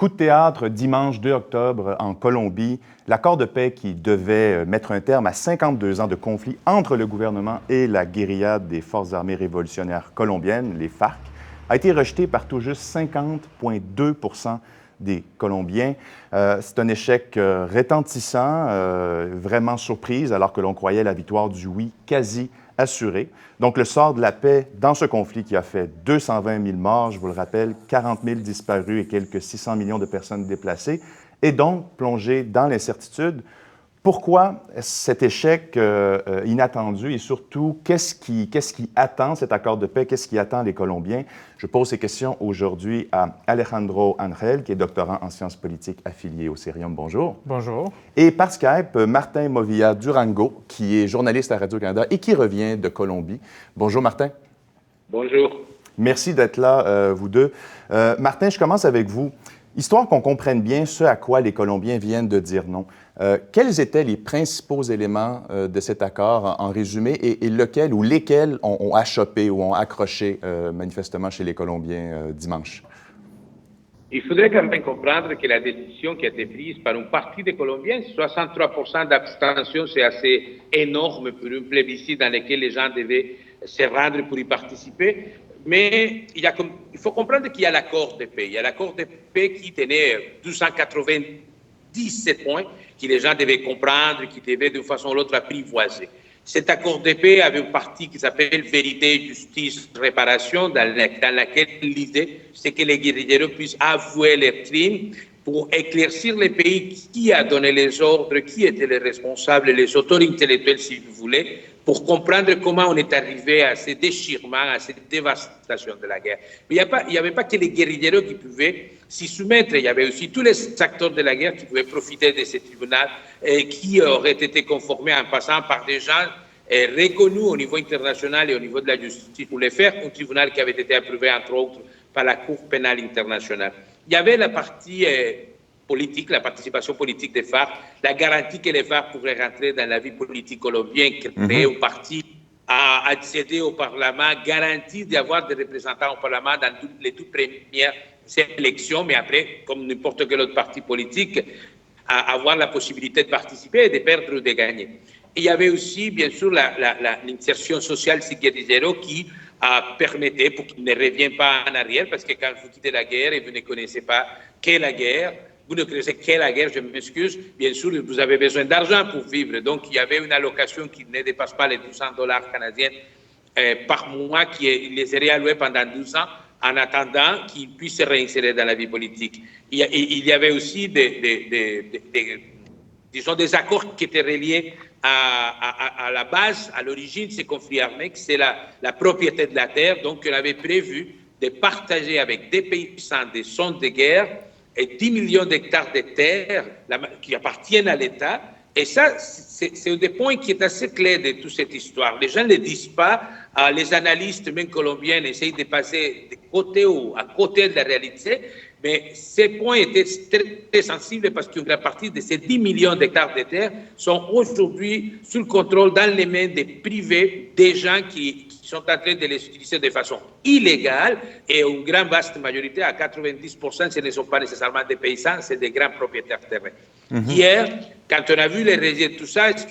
Coup de théâtre dimanche 2 octobre en Colombie, l'accord de paix qui devait mettre un terme à 52 ans de conflit entre le gouvernement et la guérilla des forces armées révolutionnaires colombiennes, les FARC, a été rejeté par tout juste 50,2 % des Colombiens. C'est un échec retentissant, vraiment surprise, alors que l'on croyait la victoire du oui quasi assurée. Donc, le sort de la paix dans ce conflit qui a fait 220 000 morts, je vous le rappelle, 40 000 disparus et quelques 600 millions de personnes déplacées, est donc plongé dans l'incertitude. Pourquoi cet échec inattendu et surtout, qu'est-ce qui attend cet accord de paix? Qu'est-ce qui attend les Colombiens? Je pose ces questions aujourd'hui à Alejandro Angel, qui est doctorant en sciences politiques affilié au Cerium. Bonjour. Bonjour. Et par Skype, Martin Movilla Durango, qui est journaliste à Radio-Canada et qui revient de Colombie. Bonjour, Martin. Bonjour. Merci d'être là, vous deux. Martin, je commence avec vous. Histoire qu'on comprenne bien ce à quoi les Colombiens viennent de dire non. Quels étaient les principaux éléments de cet accord, en résumé, et lequel ou lesquels ont achoppé ou ont accroché manifestement chez les Colombiens dimanche? Il faudrait quand même comprendre que la décision qui a été prise par une partie des Colombiens, 63% d'abstention, c'est assez énorme pour un plébiscite dans lequel les gens devaient se rendre pour y participer. Mais il faut comprendre qu'il y a l'accord de paix. Il y a l'accord de paix qui tenait 297 points, que les gens devaient comprendre, qui devaient d'une façon ou l'autre apprivoiser. Cet accord de paix avait une partie qui s'appelle Vérité, Justice, Réparation, dans laquelle l'idée, c'est que les guérilleros puissent avouer leurs crimes pour éclaircir le pays, qui a donné les ordres, qui étaient les responsables, les auteurs intellectuels, si vous voulez, pour comprendre comment on est arrivé à ce déchirement, à cette dévastation de la guerre. Mais il n'y avait pas que les guérilleros qui pouvaient s'y soumettre, il y avait aussi tous les acteurs de la guerre qui pouvaient profiter de ces tribunaux et qui auraient été conformés en passant par des gens reconnus au niveau international et au niveau de la justice pour les faire, un tribunal qui avait été approuvé, entre autres, par la Cour pénale internationale. Il y avait la partie politique, la participation politique des FARC, la garantie que les FARC pourraient rentrer dans la vie politique colombienne, créer un parti, à accéder au Parlement, garantie d'avoir des représentants au Parlement dans les toutes premières élections, mais après, comme n'importe quel autre parti politique, à avoir la possibilité de participer et de perdre ou de gagner. Et il y avait aussi, bien sûr, l'insertion sociale guérillero qui permettait, pour qu'ils ne reviennent pas en arrière, parce que quand vous quittez la guerre et vous ne connaissez pas qu'est la guerre, vous ne connaissez qu'est la guerre, je m'excuse, bien sûr, vous avez besoin d'argent pour vivre. Donc, il y avait une allocation qui ne dépasse pas les $200 canadiens par mois, qui les est réallouée pendant 12 ans, en attendant qu'ils puissent se réinsérer dans la vie politique. Il y avait aussi disons, des accords qui étaient reliés à la base, à l'origine de ces conflits armés, c'est la propriété de la terre. Donc, on avait prévu de partager avec des paysans des zones de guerre et 10 millions d'hectares de terre qui appartiennent à l'État. Et ça, c'est un des points qui est assez clé de toute cette histoire. Les gens ne le disent pas, les analystes, même colombiens, essayent de passer de côté ou à côté de la réalité, mais ces points étaient très, très sensibles parce qu'une grande partie de ces 10 millions d'hectares de terre sont aujourd'hui sous le contrôle, dans les mains des privés, des gens qui sont en train de les utiliser de façon illégale, et une grande vaste majorité, à 90%, ce ne sont pas nécessairement des paysans, c'est des grands propriétaires terrains. Hier, quand on a vu les rejeter de tout ça, est-ce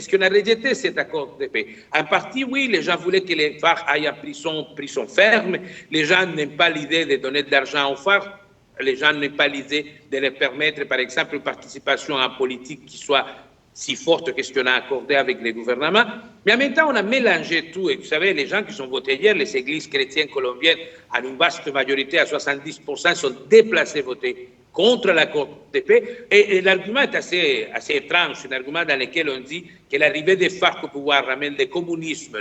qu'on a rejeté cet accord de paix? En partie, oui, les gens voulaient que les FARC aillent en prison ferme. Les gens n'aiment pas l'idée de donner de l'argent aux FARC. Les gens n'aiment pas l'idée de leur permettre, par exemple, une participation en politique qui soit si forte que ce qu'on a accordé avec les gouvernements. Mais en même temps, on a mélangé tout. Et vous savez, les gens qui sont votés hier, les églises chrétiennes colombiennes, à une vaste majorité, à 70%, sont déplacés voter contre l'accord de paix. Et l'argument est assez étrange. C'est un argument dans lequel on dit que l'arrivée des FARC au pouvoir ramène le communisme,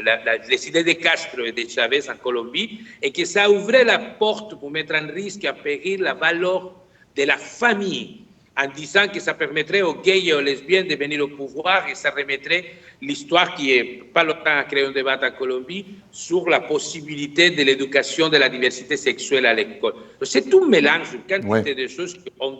les idées de Castro et de Chavez en Colombie, et que ça ouvrait la porte pour mettre en risque, en péril, la valeur de la famille, en disant que ça permettrait aux gays et aux lesbiennes de venir au pouvoir, et ça remettrait l'histoire qui est pas longtemps à créer un débat en Colombie sur la possibilité de l'éducation de la diversité sexuelle à l'école. C'est tout mélange, une quantité de choses qui ont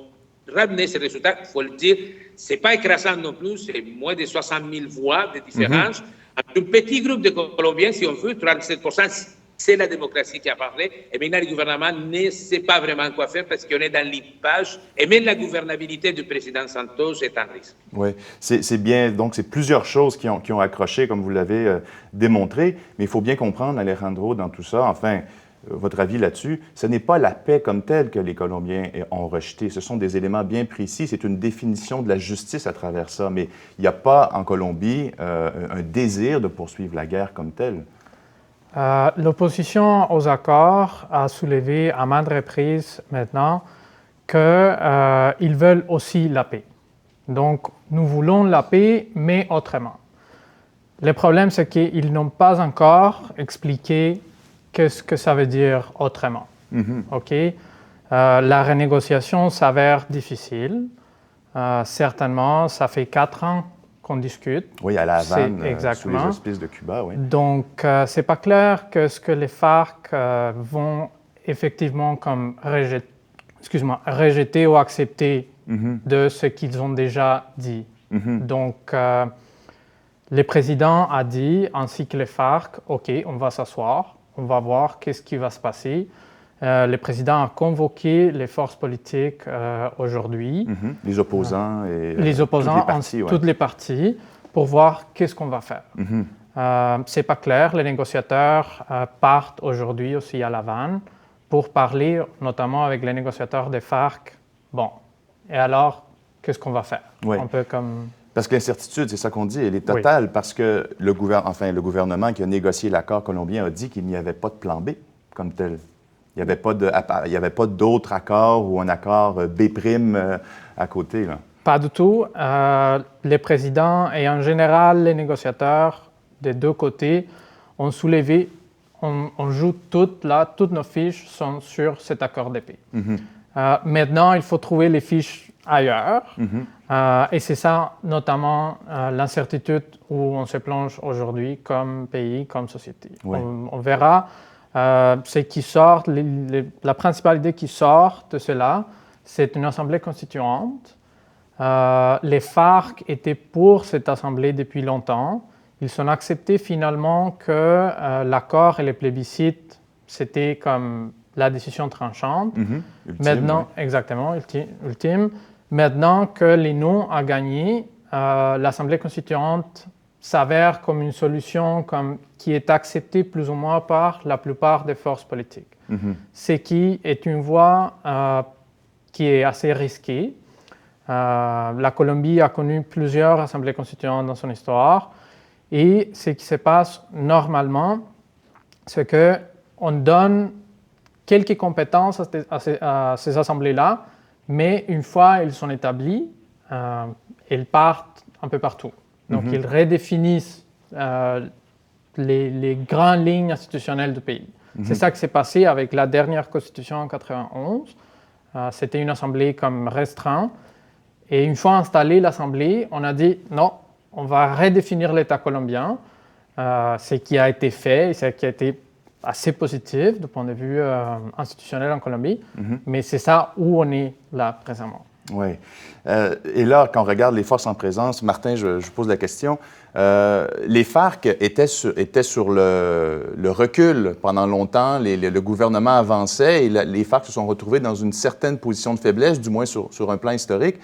ramené ces résultats. Il faut le dire, c'est pas écrasant non plus, c'est moins de 60 000 voix de différence. Un petit groupe de Colombiens, si on veut, 37%, C'est la démocratie qui a parlé. Et maintenant, le gouvernement ne sait pas vraiment quoi faire parce qu'on est dans l'impasse. Et même la gouvernabilité du président Santos est en risque. Oui, c'est bien. Donc, c'est plusieurs choses qui ont accroché, comme vous l'avez démontré. Mais il faut bien comprendre, Alejandro, dans tout ça, enfin, votre avis là-dessus, ce n'est pas la paix comme telle que les Colombiens ont rejetée. Ce sont des éléments bien précis. C'est une définition de la justice à travers ça. Mais il n'y a pas en Colombie un désir de poursuivre la guerre comme telle. L'opposition aux accords a soulevé à maintes reprises maintenant qu'ils veulent aussi la paix. Donc, nous voulons la paix, mais autrement. Le problème, c'est qu'ils n'ont pas encore expliqué qu'est-ce que ça veut dire autrement. Okay? La renégociation s'avère difficile. Certainement, ça fait 4 ans qu'on discute. Oui, à La Havane, sous les auspices de Cuba, oui. Donc, c'est pas clair que ce que les FARC vont effectivement comme rejeter ou accepter de ce qu'ils ont déjà dit. Donc, le président a dit, ainsi que les FARC, OK, on va s'asseoir, on va voir qu'est-ce qui va se passer. Le président a convoqué les forces politiques aujourd'hui. Les opposants et les opposants, toutes les parties, pour voir qu'est-ce qu'on va faire. C'est pas clair. Les négociateurs partent aujourd'hui aussi à La Havane pour parler notamment avec les négociateurs des FARC. Bon, et alors, qu'est-ce qu'on va faire? Un peu comme... Parce que l'incertitude, c'est ça qu'on dit, elle est totale, parce que le gouvernement qui a négocié l'accord colombien a dit qu'il n'y avait pas de plan B comme tel. Il n'y avait pas d'autre accord ou un accord B' à côté, là. Pas du tout. Les présidents et en général les négociateurs des deux côtés ont soulevé, on joue toutes nos fiches sont sur cet accord de paix. Maintenant, il faut trouver les fiches ailleurs. Et c'est ça, notamment, l'incertitude où on se plonge aujourd'hui comme pays, comme société. On verra. Ce qui sort, la principale idée qui sort de cela, c'est une assemblée constituante. Les FARC étaient pour cette assemblée depuis longtemps. Ils ont accepté finalement que l'accord et les plébiscites, c'était comme la décision tranchante. Ultime, maintenant, exactement, ultime. Maintenant que les non a gagné, l'assemblée constituante s'avère comme une solution qui est acceptée plus ou moins par la plupart des forces politiques. Ce qui est une voie qui est assez risquée. La Colombie a connu plusieurs assemblées constituantes dans son histoire et ce qui se passe normalement, c'est qu'on donne quelques compétences à ces assemblées-là, mais une fois elles sont établies, elles partent un peu partout. Donc, ils redéfinissent les grandes lignes institutionnelles du pays. C'est ça qui s'est passé avec la dernière constitution en 91. C'était une assemblée comme restreinte. Et une fois installée l'assemblée, on a dit non, on va redéfinir l'État colombien, ce qui a été fait et ce qui a été assez positif du point de vue institutionnel en Colombie. Mais c'est ça où on est là présentement. Oui. Et là, quand on regarde les forces en présence, Martin, je pose la question. Les FARC étaient sur le recul pendant longtemps. Le gouvernement avançait et les FARC se sont retrouvés dans une certaine position de faiblesse, du moins sur un plan historique.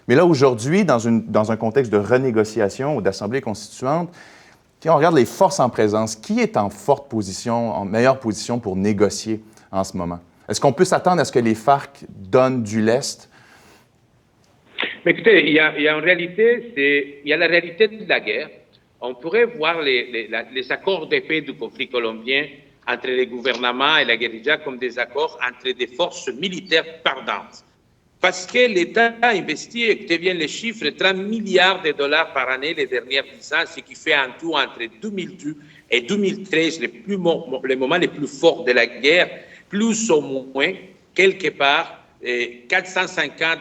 Mais là, aujourd'hui, dans un contexte de renégociation ou d'assemblée constituante, si on regarde les forces en présence, qui est en forte position, en meilleure position pour négocier en ce moment? Est-ce qu'on peut s'attendre à ce que les FARC donnent du lest? Mais écoutez, il y a en réalité, il y a la réalité de la guerre. On pourrait voir les accords de paix du conflit colombien entre les gouvernements et la guérilla comme des accords entre des forces militaires perdantes. Parce que l'État a investi, écoutez bien les chiffres, 30 milliards de dollars par année les dernières 10 ans, ce qui fait en tout entre 2002 et 2013 les moments les plus forts de la guerre, plus ou moins, quelque part, 450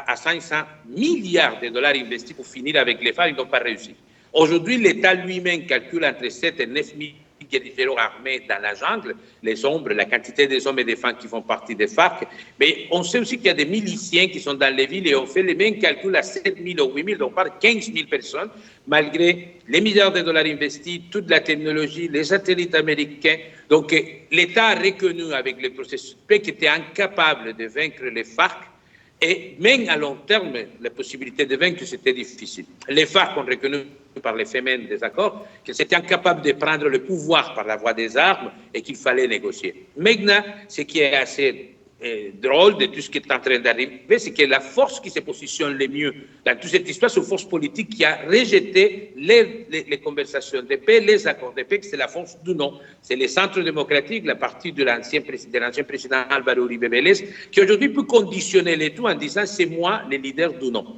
à 500 milliards de dollars investis pour finir avec les FARC, ils n'ont pas réussi. Aujourd'hui, l'État lui-même calcule entre 7 et 9 000 guerrilleros armés dans la jungle, les ombres, la quantité des hommes et des femmes qui font partie des FARC. Mais on sait aussi qu'il y a des miliciens qui sont dans les villes et on fait les mêmes calculs à 7 000 ou 8 000, donc on parle de 15 000 personnes, malgré les milliards de dollars investis, toute la technologie, les satellites américains. Donc l'État a reconnu avec le processus de paix qu'il était incapable de vaincre les FARC. Et même à long terme, la possibilité de vaincre, c'était difficile. Les FARC ont reconnu par les femmes des accords qu'ils étaient incapables de prendre le pouvoir par la voie des armes et qu'il fallait négocier. Maintenant, ce qui est assez drôle de tout ce qui est en train d'arriver, c'est que la force qui se positionne le mieux dans toute cette histoire, c'est une force politique qui a rejeté les conversations de paix, les accords de paix, c'est la force du non. C'est les centres démocratiques, la partie de l'ancien président Álvaro Uribe Vélez, qui aujourd'hui peut conditionner le tout en disant c'est moi le leader du non.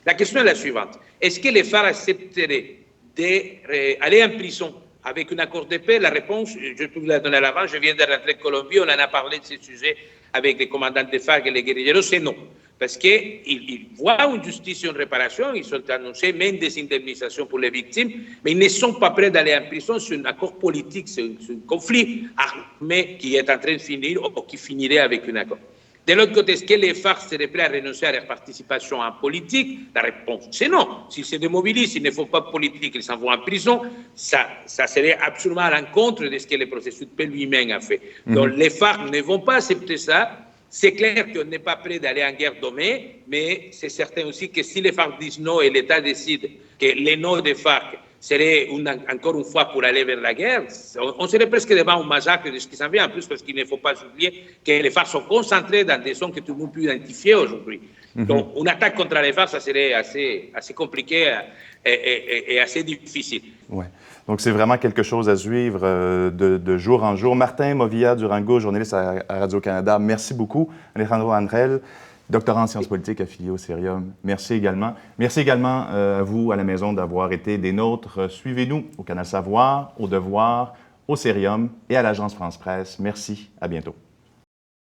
La question est la suivante. Est-ce que les FARC accepteraient d'aller en prison avec un accord de paix? La réponse, je peux vous la donner à l'avance, je viens de rentrer en Colombie, on en a parlé de ce sujet avec les commandants des FARC et les guerrilleros, c'est non. Parce qu'ils voient une justice et une réparation, ils ont annoncé même des indemnisations pour les victimes, mais ils ne sont pas prêts d'aller en prison sur un accord politique, sur un conflit armé qui est en train de finir ou qui finirait avec un accord. De l'autre côté, est-ce que les FARC seraient prêts à renoncer à leur participation en politique? La réponse, c'est non. S'ils se démobilisent, s'ils ne font pas de politique, ils s'en vont en prison, ça serait absolument à l'encontre de ce que le processus de paix lui-même a fait. Donc les FARC ne vont pas accepter ça. C'est clair qu'on n'est pas prêt d'aller en guerre demain, mais c'est certain aussi que si les FARC disent non et l'État décide que les noms des FARC serait encore une fois pour aller vers la guerre, on serait presque devant un massacre de ce qui s'en vient, en plus parce qu'il ne faut pas oublier que les FARC sont concentrés dans des zones que tout le monde peut identifier aujourd'hui. Donc une attaque contre les FARC, ça serait assez compliqué et assez difficile. Ouais. Donc c'est vraiment quelque chose à suivre de jour en jour. Martin Movilla Durango, journaliste à Radio-Canada, merci beaucoup. Alejandro Angel, doctorant en sciences politiques affilié au Cerium. Merci également. Merci également à vous, à la maison, d'avoir été des nôtres. Suivez-nous au Canal Savoir, au Devoir, au Cerium et à l'Agence France Presse. Merci. À bientôt.